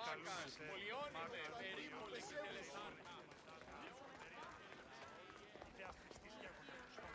Πολιώνυμαι, περίπου εκτελεσάν. Ιδέα χρηστής και αγωνιστών.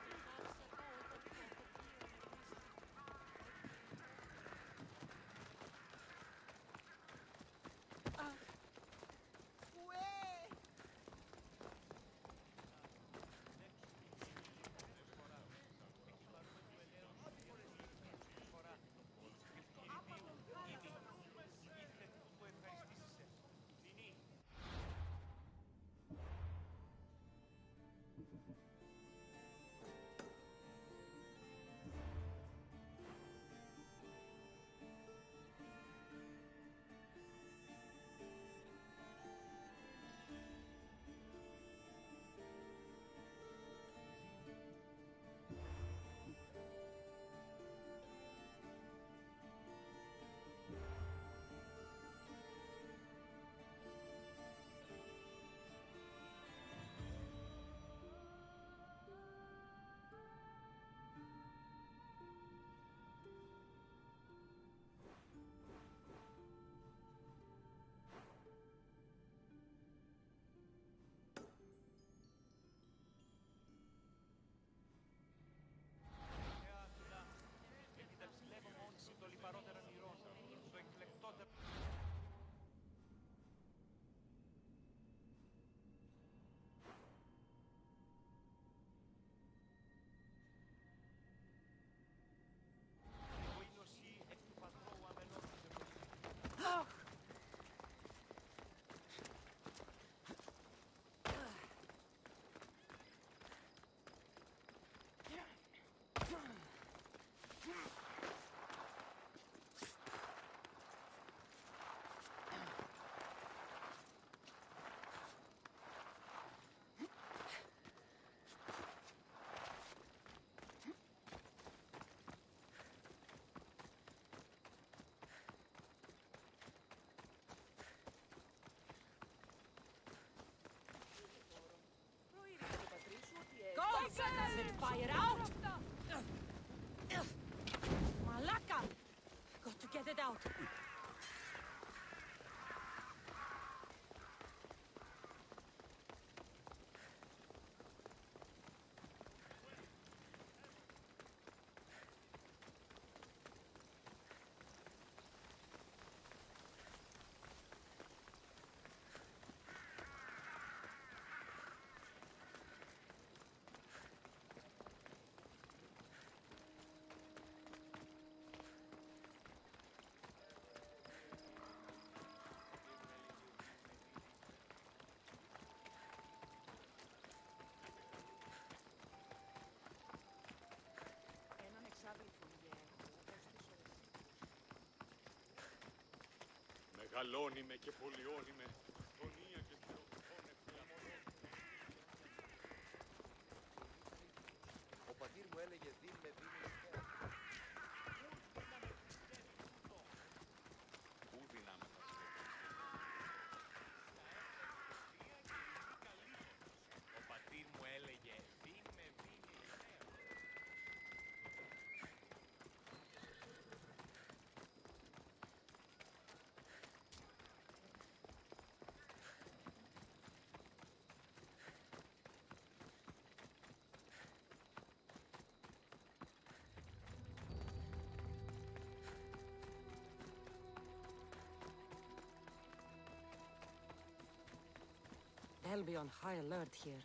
Το λιπαρότερα νηρών, το εκλεκτότερο... Εγώ είναι οσί εκ του πατρώου αμενών. Go! Does it fire out? Malaka! Got to get it out. Μεγαλώνει και πολιώνει με φωνία και θεοφώνε φλαμονών. Ο πατήρ μου έλεγε δίνει με δίνει. Πού δυνάμετα ο πατήρ μου έλεγε δίνει με δίνει. They'll be on high alert here.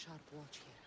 sharp watch here.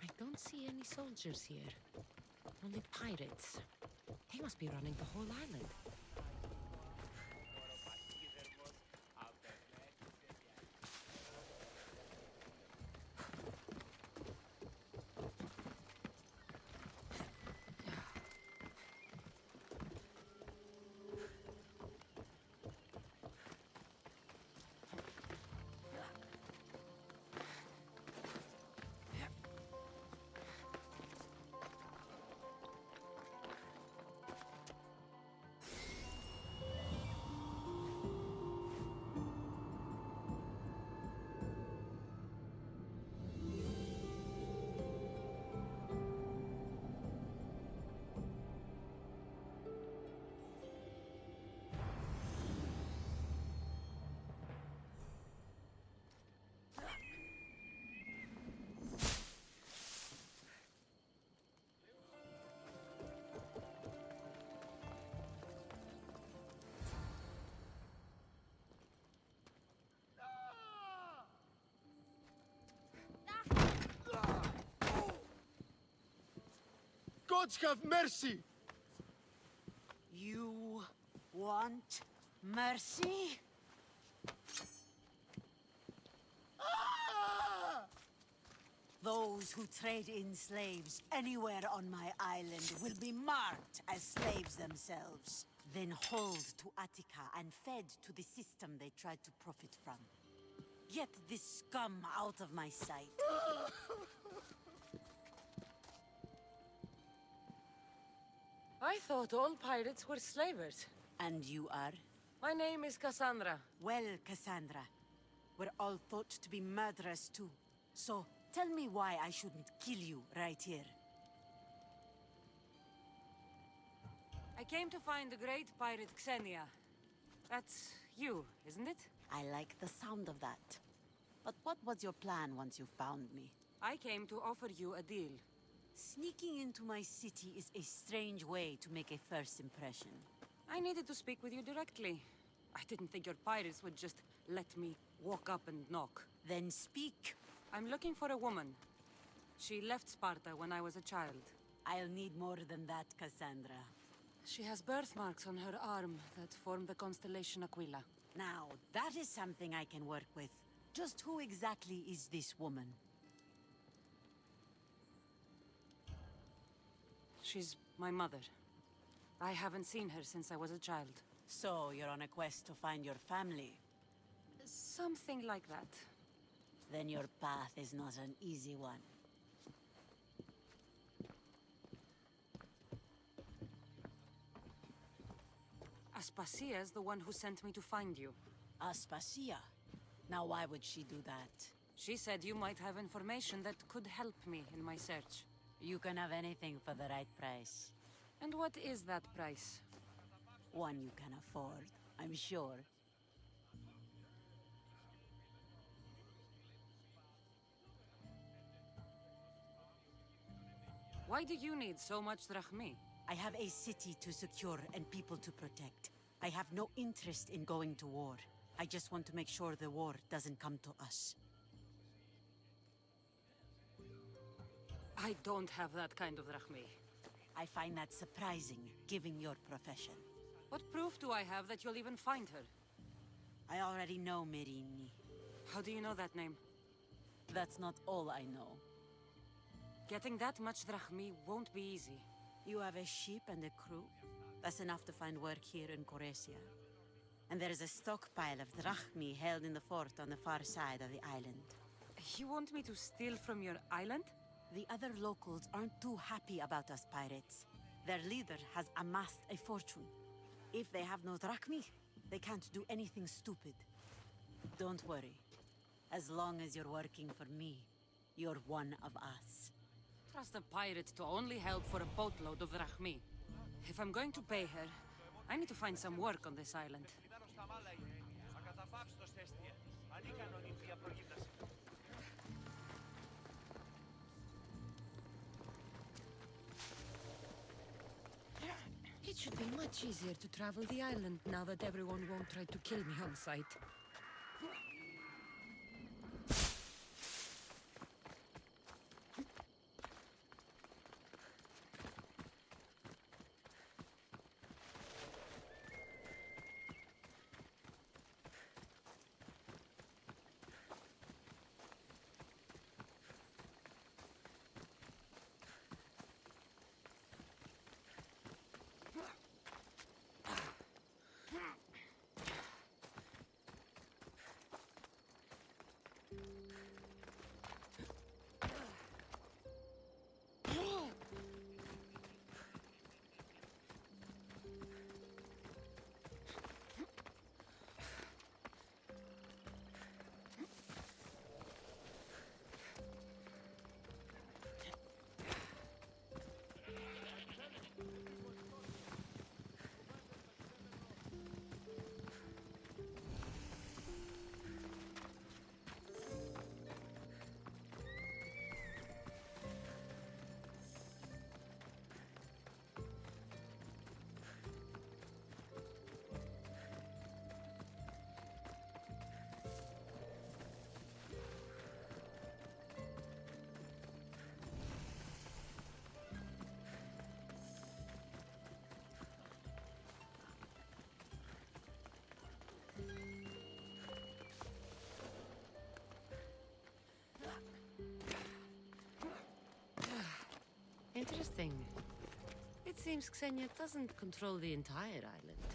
I don't see any soldiers here. Only pirates. They must be running the whole island. Gods have mercy! You want mercy? Those who trade in slaves anywhere on my island will be marked as slaves themselves, then hauled to Attica and fed to the system they tried to profit from. Get this scum out of my sight. I thought all pirates were slavers. And you are? My name is Cassandra. Well, Cassandra, we're all thought to be murderers too. So, tell me why I shouldn't kill you right here. I came to find the great pirate Xenia. That's you, isn't it? I like the sound of that. But what was your plan once you found me? I came to offer you a deal. Sneaking into my city is a strange way to make a first impression. I needed to speak with you directly. I didn't think your pirates would just let me walk up and knock. Then speak. I'm looking for a woman. She left Sparta when I was a child. I'll need more than that, Cassandra. She has birthmarks on her arm that form the constellation Aquila. Now, that is something I can work with. Just who exactly is this woman? She's my mother. I haven't seen her since I was a child. So, you're on a quest to find your family? Something like that. Then your path is not an easy one. Aspasia's the one who sent me to find you. Aspasia? Now why would she do that? She said you might have information that could help me in my search. You can have anything for the right price. And what is that price? One you can afford, I'm sure. Why do you need so much drachmi? I have a city to secure and people to protect. I have no interest in going to war. I just want to make sure the war doesn't come to us. I don't have that kind of drachmi. I find that surprising, given your profession. What proof do I have that you'll even find her? I already know Merini. How do you know that name? That's not all I know. Getting that much drachmi won't be easy. You have a ship and a crew? That's enough to find work here in Coresia. And there is a stockpile of drachmi held in the fort on the far side of the island. You want me to steal from your island? The other locals aren't too happy about us pirates. Their leader has amassed a fortune. If they have no drachmi, they can't do anything stupid. Don't worry. As long as you're working for me, you're one of us. Trust a pirate to only help for a boatload of drachmi. If I'm going to pay her, I need to find some work on this island. Κλειδάρω στα μάλα είναι. Ακαταπαύστος έστειε. Ανίκανον είναι η απρογύμναση. It should be much easier to travel the island now that everyone won't try to kill me on sight. Interesting. It seems Xenia doesn't control the entire island.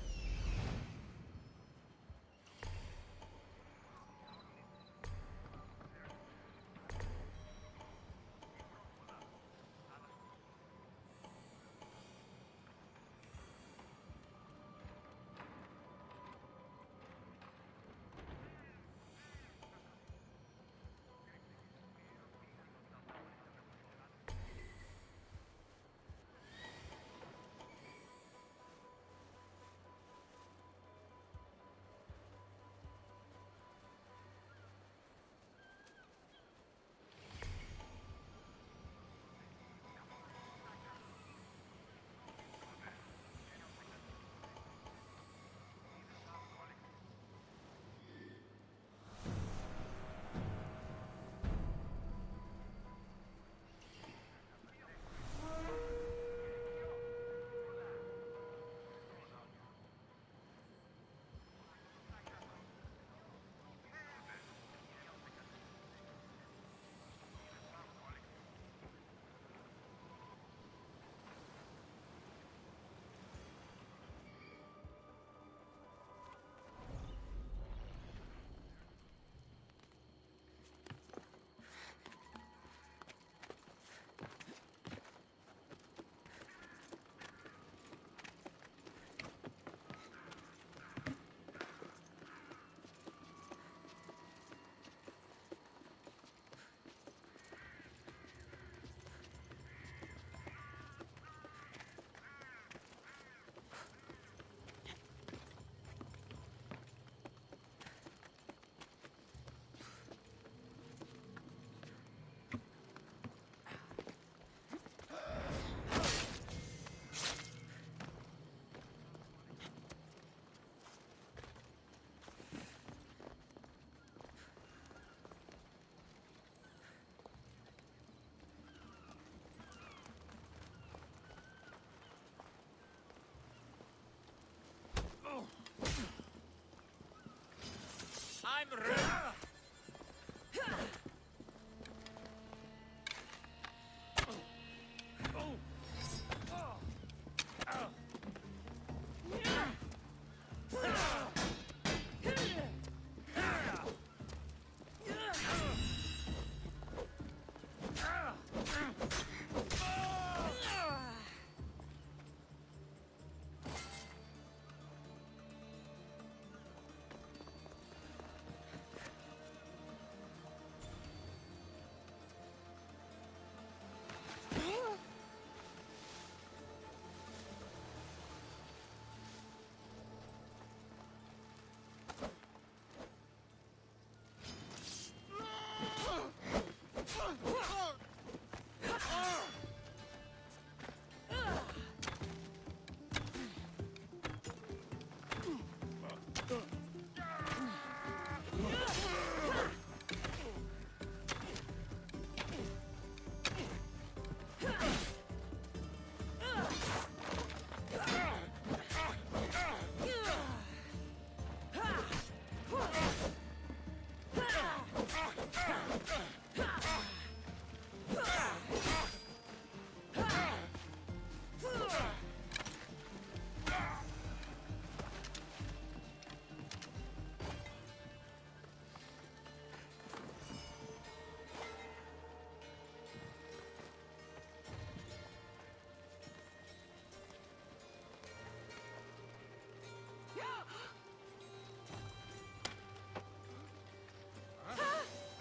I'm ready.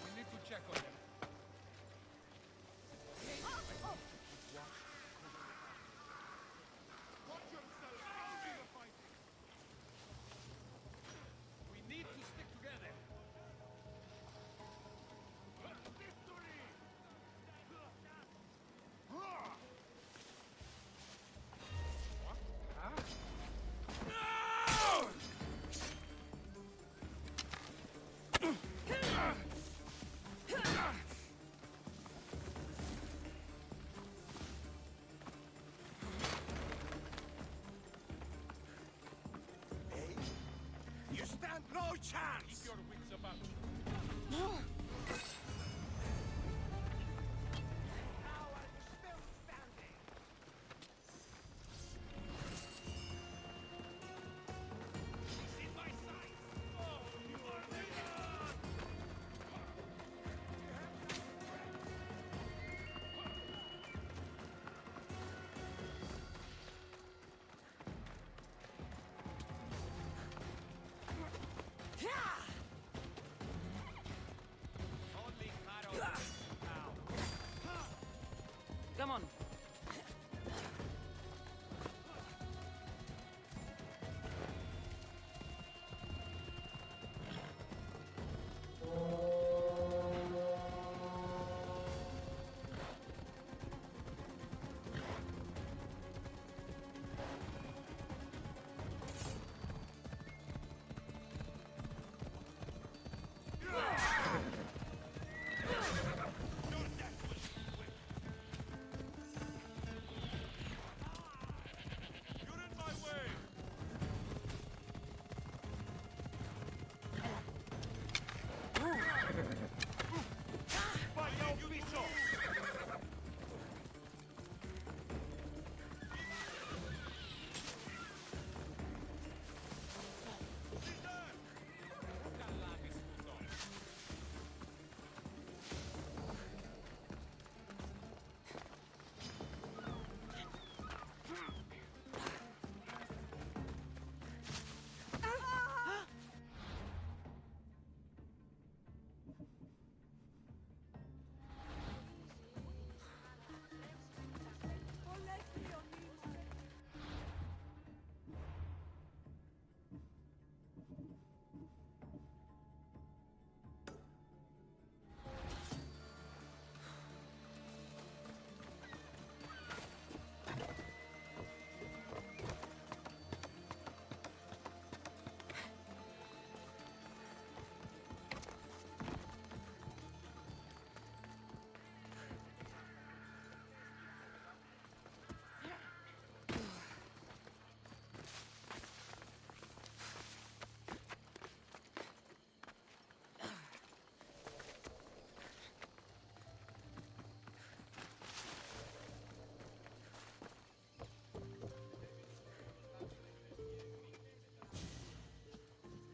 We need to check on him. We need to stick together. You stand no chance! Keep your wits about you.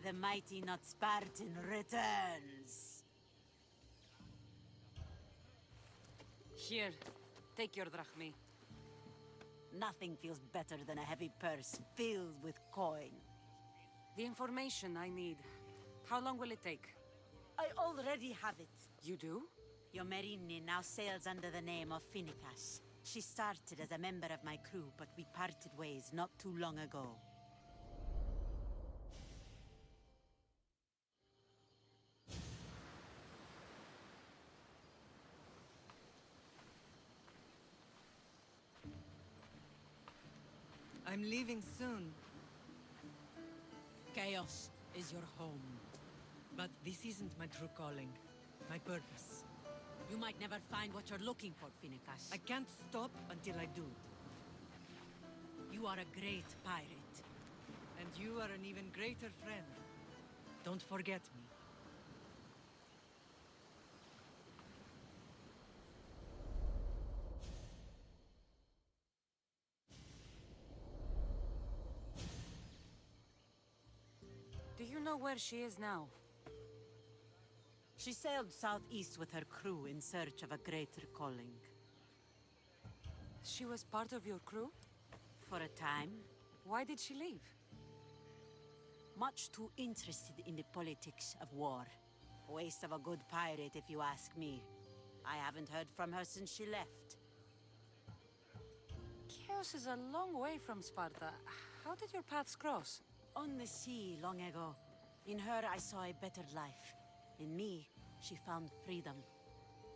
The mighty not Spartan returns. Here, take your drachmi. Nothing feels better than a heavy purse filled with coin. The information I need. How long will it take? I already have it. You do? Yomerini now sails under the name of Finicas. She started as a member of my crew, but we parted ways not too long ago. I'm leaving soon. Chaos is your home. But this isn't my true calling. My purpose. You might never find what you're looking for, Finicas. I can't stop until I do. You are a great pirate. And you are an even greater friend. Don't forget me. Do you know where she is now? She sailed southeast with her crew in search of a greater calling. She was part of your crew? For a time, Why did she leave? much too interested in the politics of war. Waste of a good pirate, if you ask me. I haven't heard from her since she left. Chaos is a long way from Sparta. How did your paths cross? On the sea, long ago. In her, I saw a better life. In me, she found freedom.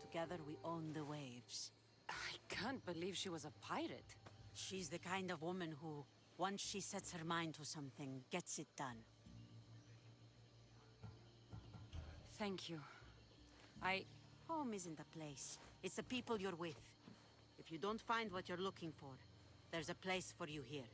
Together, we own the waves. I can't believe she was a pirate. She's the kind of woman who, once she sets her mind to something, gets it done. Thank you. Home isn't a place. It's the people you're with. If you don't find what you're looking for, there's a place for you here.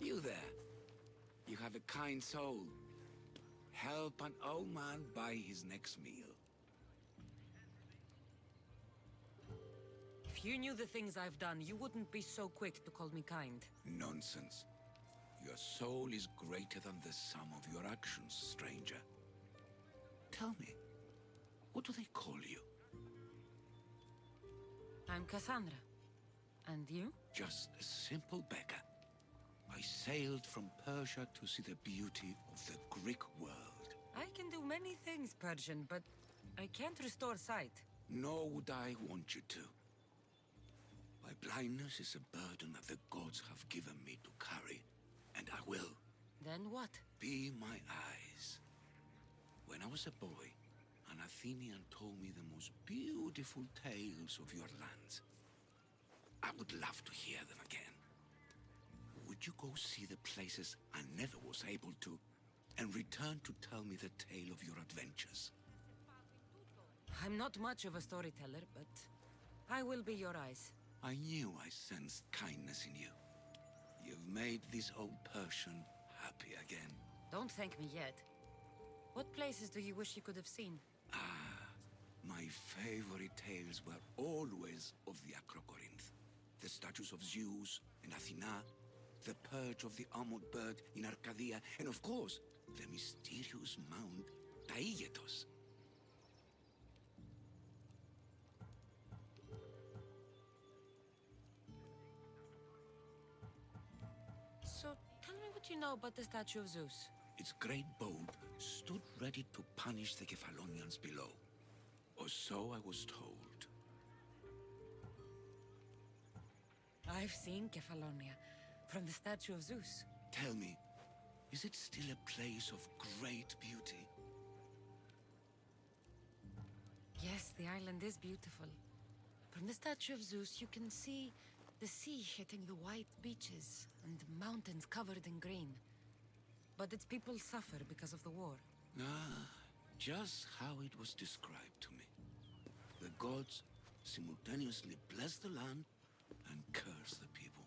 You there. You have a kind soul. Help an old man buy his next meal. If you knew the things I've done, you wouldn't be so quick to call me kind. Nonsense. Your soul is greater than the sum of your actions, stranger. Tell me, what do they call you? I'm Cassandra. And you? Just a simple beggar. I sailed from Persia to see the beauty of the Greek world. I can do many things, Persian, but I can't restore sight. Nor would I want you to. My blindness is a burden that the gods have given me to carry, and I will. Then what? Be my eyes. When I was a boy, an Athenian told me the most beautiful tales of your lands. I would love to hear them again. Would you go see the places I never was able to, and return to tell me the tale of your adventures? I'm not much of a storyteller, but I will be your eyes. I knew I sensed kindness in you. You've made this old Persian happy again. Don't thank me yet. What places do you wish you could have seen? My favorite tales were always of the Acrocorinth. The statues of Zeus and Athena, the perch of the armored bird in Arcadia, and of course, the mysterious Mount Taigetos. don't you know about the statue of Zeus? Its great bold stood ready to punish the Kephalonians below. Or so I was told. I've seen Kefalonia from the statue of Zeus. Tell me, is it still a place of great beauty? Yes, the island is beautiful. From the statue of Zeus, you can see the sea hitting the white beaches and mountains covered in green. But its people suffer because of the war. Ah, just how it was described to me. The gods simultaneously bless the land and curse the people.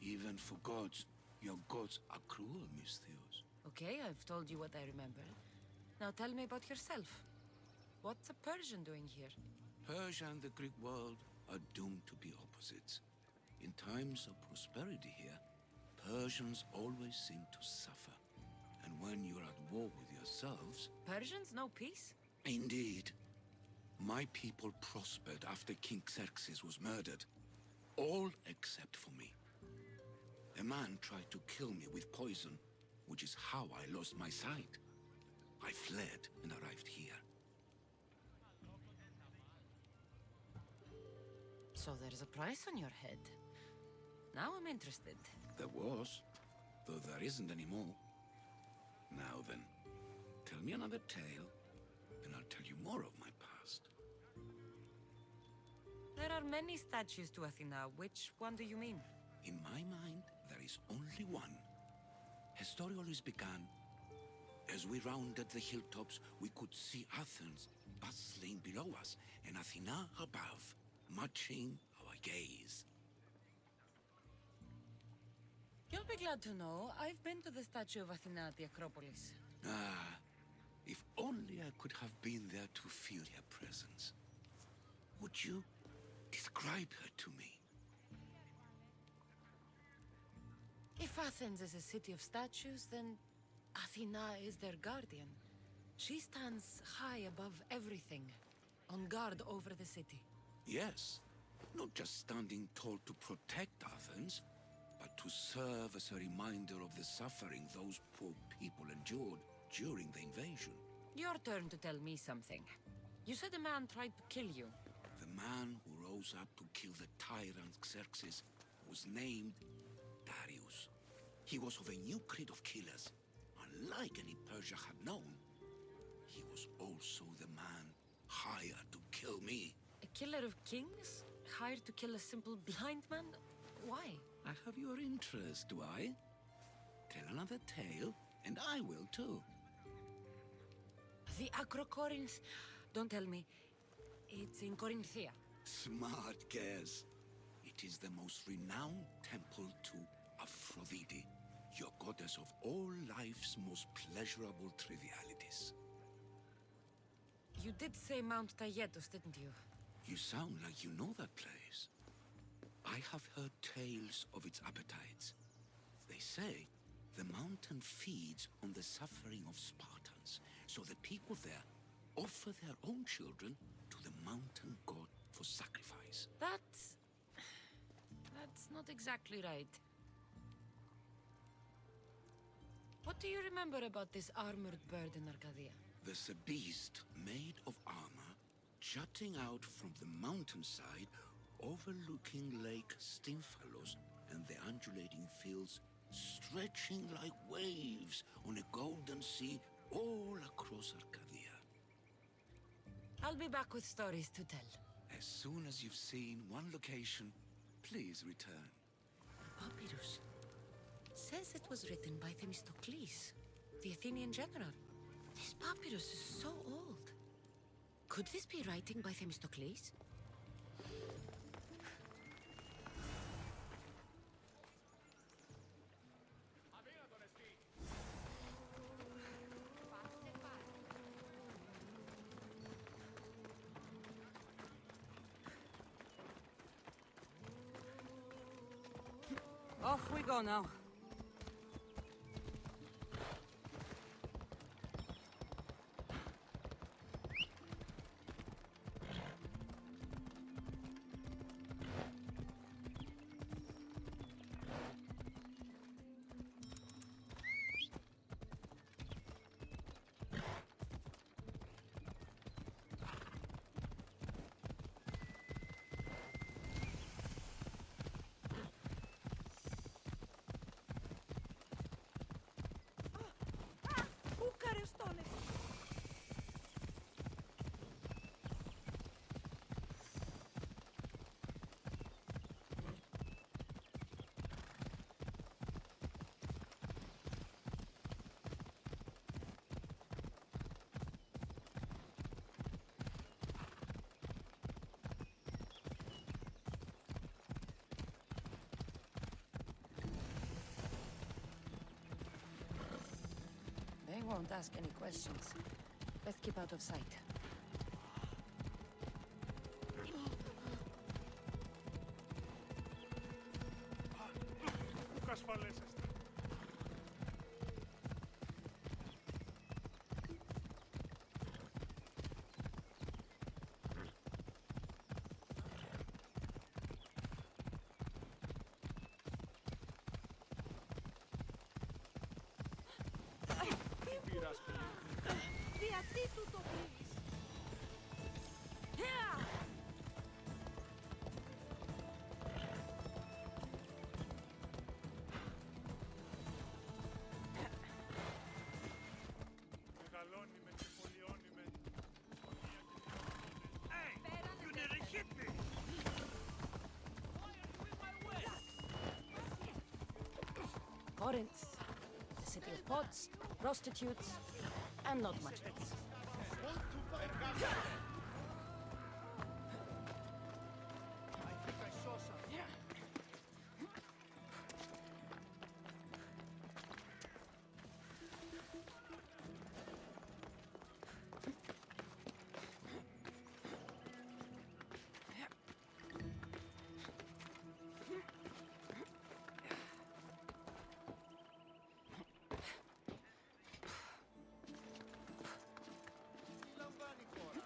Even for gods, your gods are cruel, Misthios. Okay, I've told you what I remember. Now tell me about yourself. What's a Persian doing here? Persia and the Greek world are doomed to be opposites. In times of prosperity here, Persians always seem to suffer. And when you're at war with yourselves... Persians know peace? Indeed. My people prospered after King Xerxes was murdered. All except for me. A man tried to kill me with poison, which is how I lost my sight. I fled and arrived here. So there's a price on your head. Now I'm interested. There was, though there isn't anymore. Now then, tell me another tale, and I'll tell you more of my past. There are many statues to Athena. Which one do you mean? In my mind, there is only one. Historiolis began. As we rounded the hilltops, we could see Athens bustling below us, and Athena above, matching our gaze. You'll be glad to know I've been to the statue of Athena at the Acropolis. Ah, if only I could have been there to feel her presence. Would you describe her to me? If Athens is a city of statues, then Athena is their guardian. She stands high above everything, on guard over the city. Yes, not just standing tall to protect Athens, but to serve as a reminder of the suffering those poor people endured during the invasion. Your turn to tell me something. You said a man tried to kill you. The man who rose up to kill the tyrant Xerxes was named Darius. He was of a new creed of killers, unlike any Persia had known. He was also the man hired to kill me. A killer of kings? Hired to kill a simple blind man? Why? I have your interest, do I? Tell another tale, and I will too. The Acrocorinth... Don't tell me. It's in Corinthia. Smart guess. It is the most renowned temple to Aphrodite, your goddess of all life's most pleasurable trivialities. You did say Mount Taygetus, didn't you? You sound like you know that place. I have heard tales of its appetites. They say the mountain feeds on the suffering of Spartans, so the people there offer their own children to the mountain god for sacrifice. That's not exactly right. What do you remember about this armored bird in Arcadia? There's a beast made of armor jutting out from the mountainside, overlooking Lake Stymphalos and the undulating fields stretching like waves on a golden sea all across Arcadia. I'll be back with stories to tell. As soon as you've seen one location, please return. Papyrus says it was written by Themistocles, the Athenian general. This papyrus is so old. Could this be writing by Themistocles? Off we go now. won't ask any questions. Let's keep out of sight. Πού ασφαλέσαστε? Μη πειράς, παιδί. Γιατί του το πεις? Μεγαλώνει με και πολιώνει με. Γωνία και τυροπόδες. Hey! You nearly hit me! Why are you in my way? Corinth, the city of pots, prostitutes, and not much else. I think I saw something. Τι λαμβάνει η χώρα?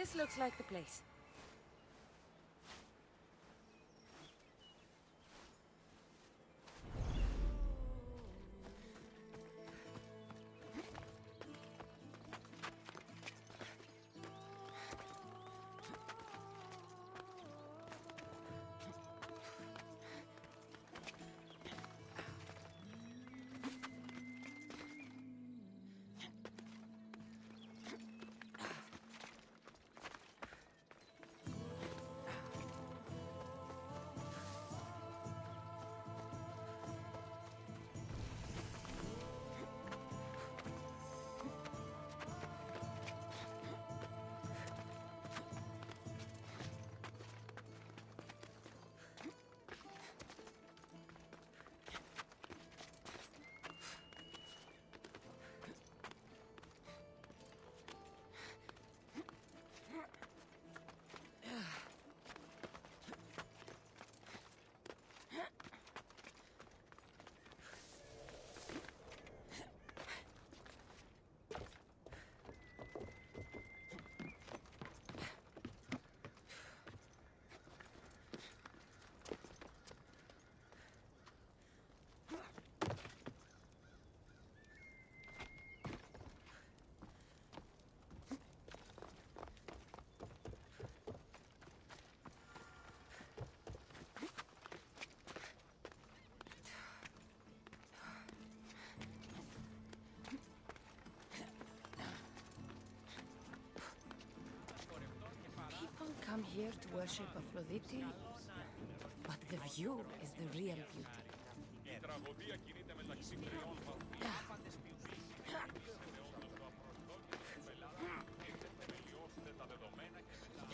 This looks like the place. come here to worship Aphrodite, but the view is the real beauty. Η τραγωδία κινείται μεταξύ τριών βαθμών. Θεμελιώστε τα δεδομένα και μετά.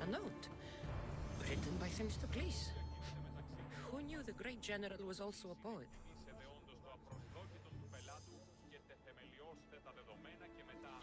A note, written by Themistocles. Who knew the great general was also a poet? Είσετε όντως το απροσδόκητο του πελάτου και θεμελιώστε τα δεδομένα και μετά.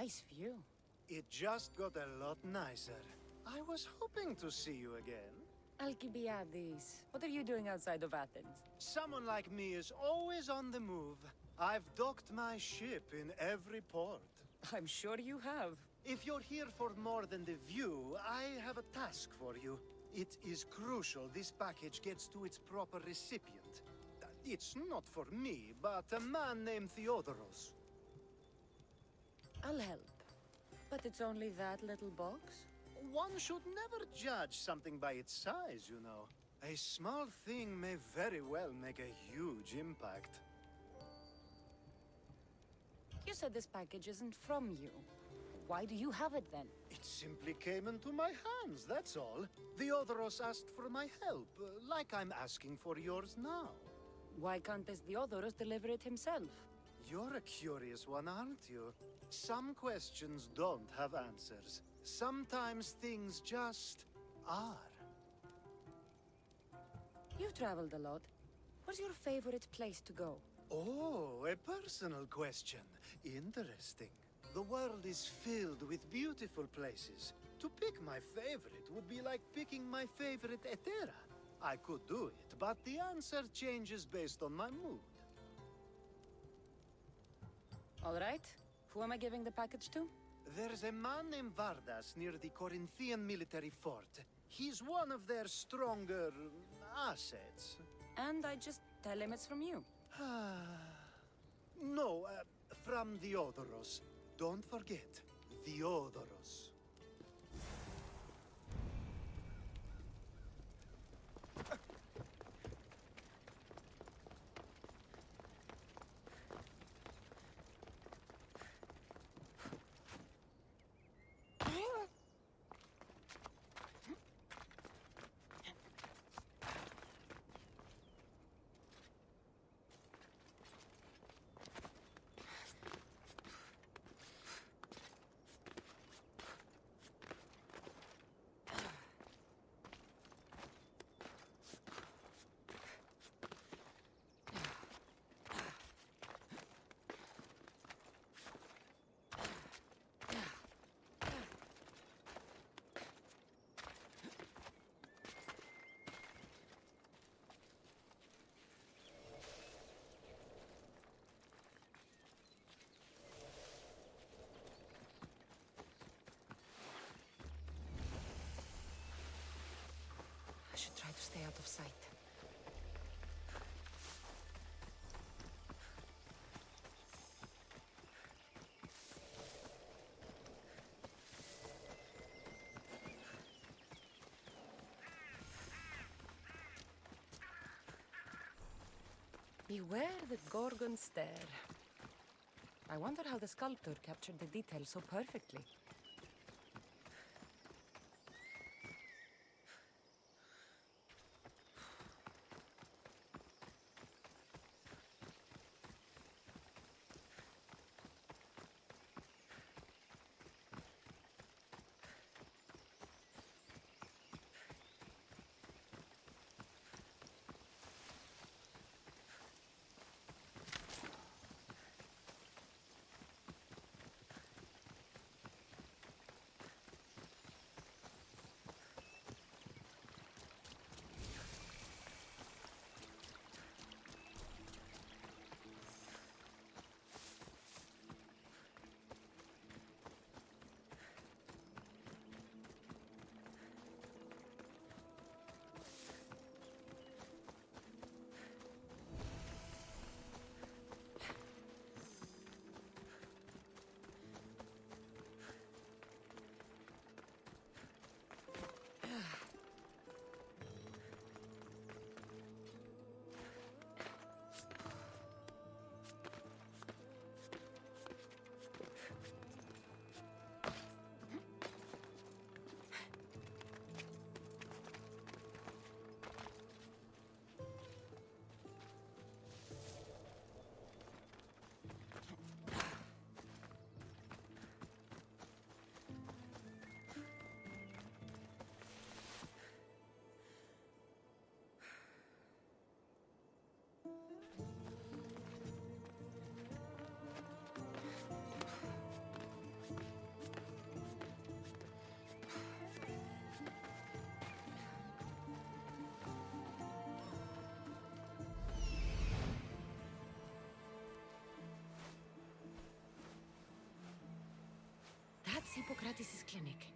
Nice view. It just got a lot nicer. I was hoping to see you again. Alcibiades, what are you doing outside of Athens? Someone like me is always on the move. I've docked my ship in every port. I'm sure you have. If you're here for more than the view, I have a task for you. It is crucial this package gets to its proper recipient. It's not for me, but a man named Theodoros. I'll help. But it's only that little box? One should never judge something by its size, you know. A small thing may very well make a huge impact. You said this package isn't from you. Why do you have it then? It simply came into my hands, that's all. Theodoros asked for my help, like I'm asking for yours now. Why can't this Theodoros deliver it himself? You're a curious one, aren't you? Some questions don't have answers. Sometimes things just are. You've traveled a lot. Where's your favorite place to go? Oh, a personal question. Interesting. The world is filled with beautiful places. To pick my favorite would be like picking my favorite Etera. I could do it, but the answer changes based on my mood. All right. Who am I giving the package to? There's a man named Vardas near the Corinthian military fort. He's one of their stronger assets. And I just tell him it's from you. No, from Theodoros. Don't forget, Theodoros. I should try to stay out of sight. Beware the Gorgon stare. I wonder how the sculptor captured the detail so perfectly. is Hippocrates' clinic?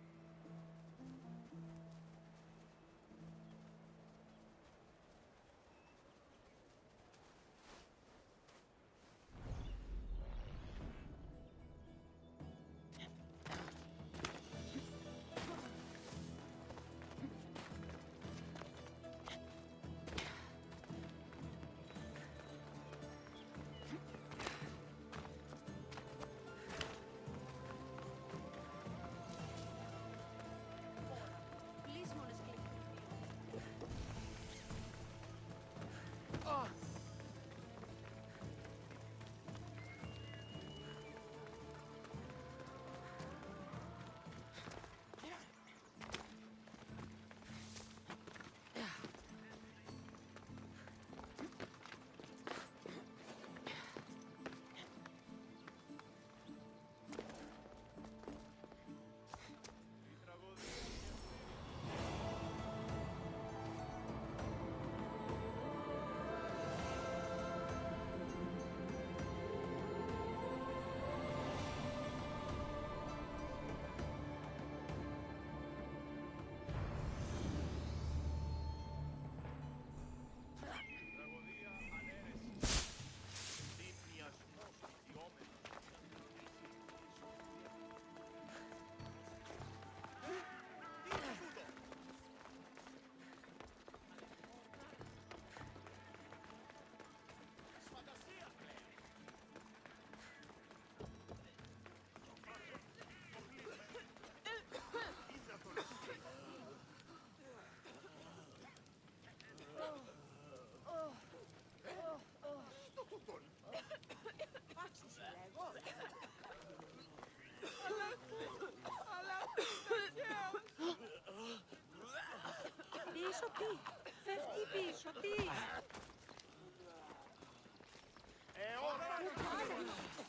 Πίσω τι, φεύγει πίσω τι.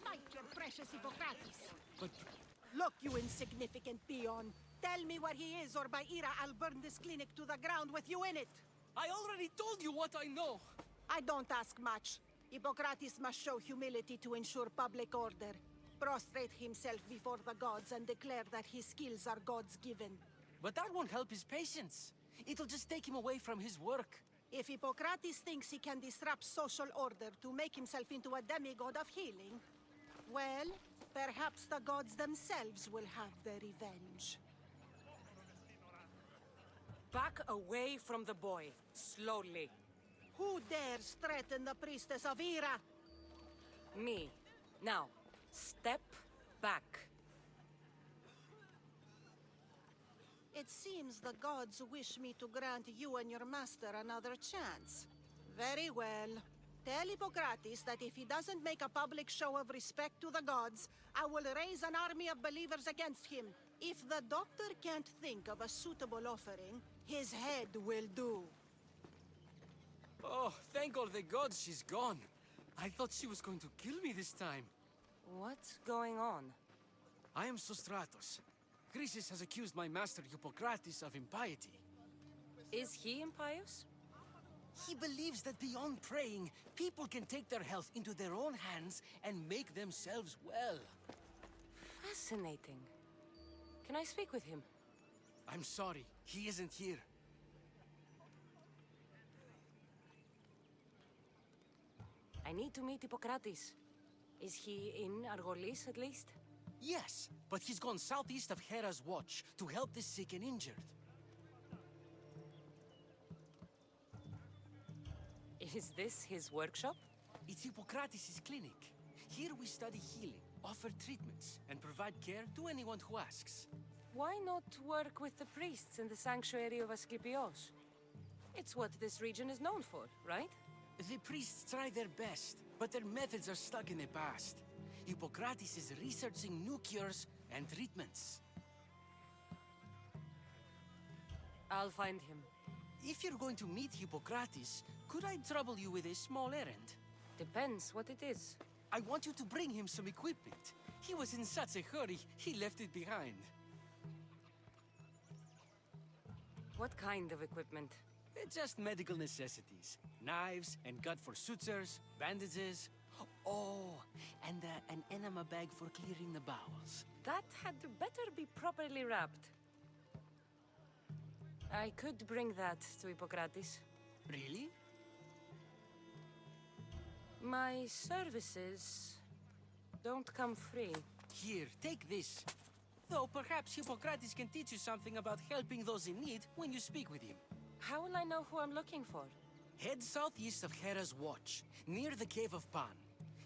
Fight your precious Hippocrates. But Look, you insignificant peon. Tell me where he is, or by Ira, I'll burn this clinic to the ground with you in it. I already told you what I know. I don't ask much. Hippocrates must show humility to ensure public order. Prostrate himself before the gods and declare that his skills are gods-given. But that won't help his patients. It'll just take him away from his work. If Hippocrates thinks he can disrupt social order to make himself into a demigod of healing, well, perhaps the gods themselves will have their revenge. Back away from the boy, slowly. Who dares threaten the priestess of Ira? Me. Now, step back. It seems the gods wish me to grant you and your master another chance. Very well. Tell Hippocrates that if he doesn't make a public show of respect to the gods, I will raise an army of believers against him. If the doctor can't think of a suitable offering, his head will do. Oh, thank all the gods she's gone. I thought she was going to kill me this time. What's going on? I am Sostratos. Chrysis has accused my master Hippocrates of impiety. Is he impious? He believes that beyond praying, people can take their health into their own hands and make themselves well. Fascinating. Can I speak with him? I'm sorry, he isn't here. I need to meet Hippocrates. Is he in Argolis at least? Yes, but he's gone southeast of Hera's watch to help the sick and injured. Is this his workshop? It's Hippocrates' clinic. Here we study healing, offer treatments, and provide care to anyone who asks. Why not work with the priests in the sanctuary of Asclepios? It's what this region is known for, right? The priests try their best, but their methods are stuck in the past. Hippocrates is researching new cures and treatments. I'll find him. If you're going to meet Hippocrates, could I trouble you with a small errand? Depends what it is. I want you to bring him some equipment. He was in such a hurry, he left it behind. What kind of equipment? Just medical necessities. Knives and gut for sutures, bandages. Oh, and an enema bag for clearing the bowels. That had better be properly wrapped. I could bring that to Hippocrates. Really? My services don't come free. Here, take this. Though perhaps Hippocrates can teach you something about helping those in need when you speak with him. How will I know who I'm looking for? Head southeast of Hera's Watch, near the Cave of Pan.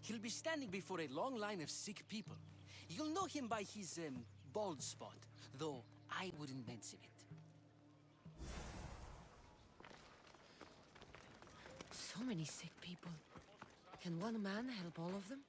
He'll be standing before a long line of sick people. You'll know him by his, bald spot, though I wouldn't mention it. So many sick people. Can one man help all of them?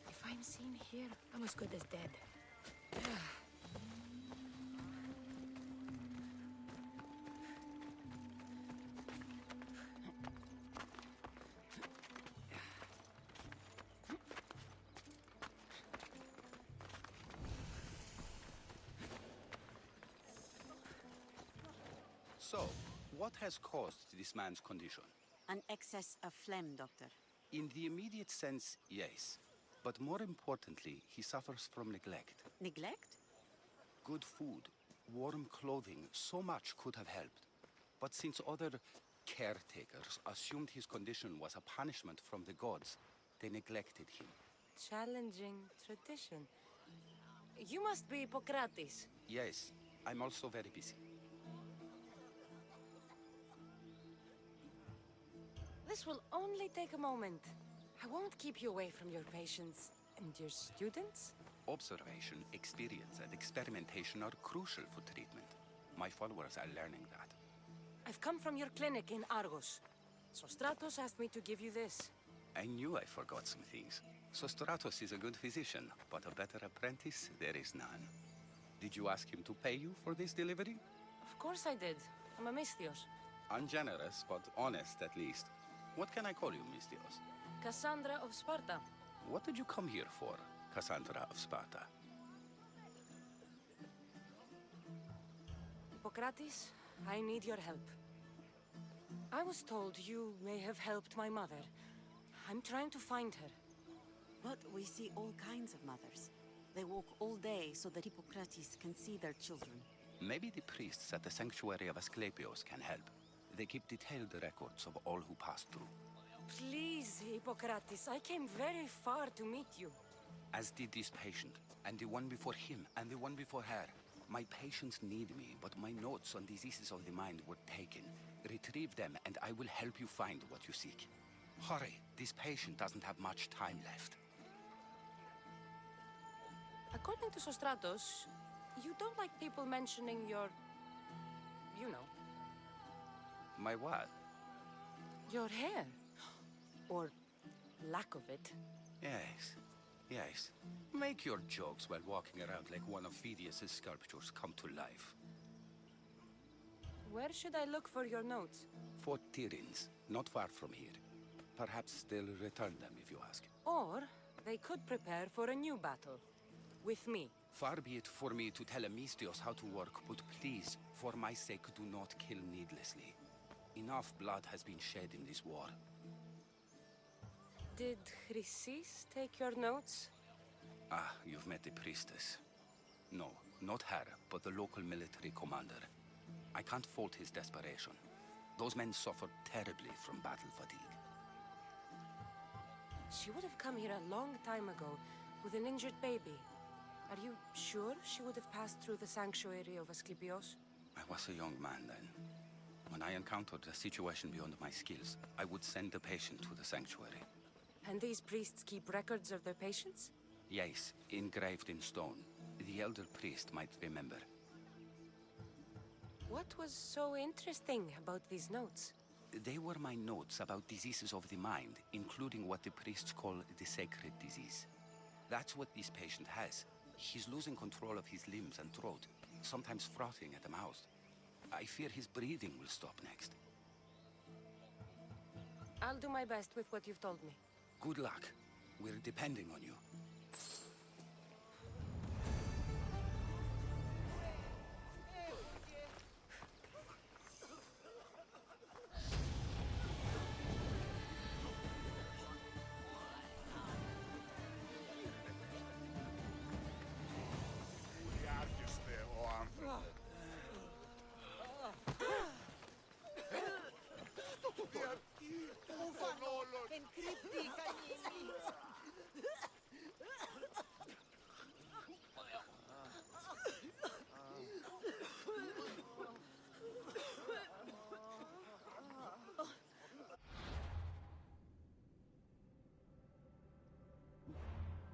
If I'm seen here, I'm as good as dead. So, what has caused this man's condition? An excess of phlegm, Doctor. In the immediate sense, yes. But more importantly, he suffers from neglect. Neglect? Good food, warm clothing, so much could have helped. But since other caretakers assumed his condition was a punishment from the gods, they neglected him. Challenging tradition. You must be Hippocrates. Yes, I'm also very busy. This will only take a moment. I won't keep you away from your patients and your students. Observation, experience, and experimentation are crucial for treatment. My followers are learning that. I've come from your clinic in Argos. So Stratos asked me to give you this. I knew I forgot some things. Sostratos is a good physician, but a better apprentice there is none. Did you ask him to pay you for this delivery? Of course I did. I'm a Misthios. Ungenerous, but honest at least. What can I call you, Misthios? Cassandra of Sparta. What did you come here for, Cassandra of Sparta? Hippocrates, I need your help. I was told you may have helped my mother. I'm trying to find her. But we see all kinds of mothers. They walk all day so that Hippocrates can see their children. Maybe the priests at the Sanctuary of Asclepios can help. They keep detailed records of all who pass through. Please, Hippocrates, I came very far to meet you. As did this patient, and the one before him, and the one before her. My patients need me, but my notes on diseases of the mind were taken. Retrieve them, and I will help you find what you seek. Hurry, this patient doesn't have much time left. According to Sostratos, you don't like people mentioning your... you know. My what? Your hair. Or lack of it. Yes, yes. Make your jokes while walking around like one of Phidias' sculptures come to life. Where should I look for your notes? For Tyrins, not far from here. Perhaps they'll return them if you ask. Or they could prepare for a new battle. With me. Far be it for me to tell Amistios how to work, but please, for my sake, do not kill needlessly. Enough blood has been shed in this war. Did Chrysis take your notes? Ah, you've met the priestess. No, not her, but the local military commander. I can't fault his desperation. Those men suffered terribly from battle fatigue. She would have come here a long time ago with an injured baby. Are you sure she would have passed through the sanctuary of Asclepios? I was a young man then. When I encountered a situation beyond my skills, I would send the patient to the sanctuary. And these priests keep records of their patients? Yes, engraved in stone. The elder priest might remember. What was so interesting about these notes? They were my notes about diseases of the mind, including what the priests call the sacred disease. That's what this patient has. He's losing control of his limbs and throat, sometimes frothing at the mouth. I fear his breathing will stop next. I'll do my best with what you've told me. Good luck. We're depending on you.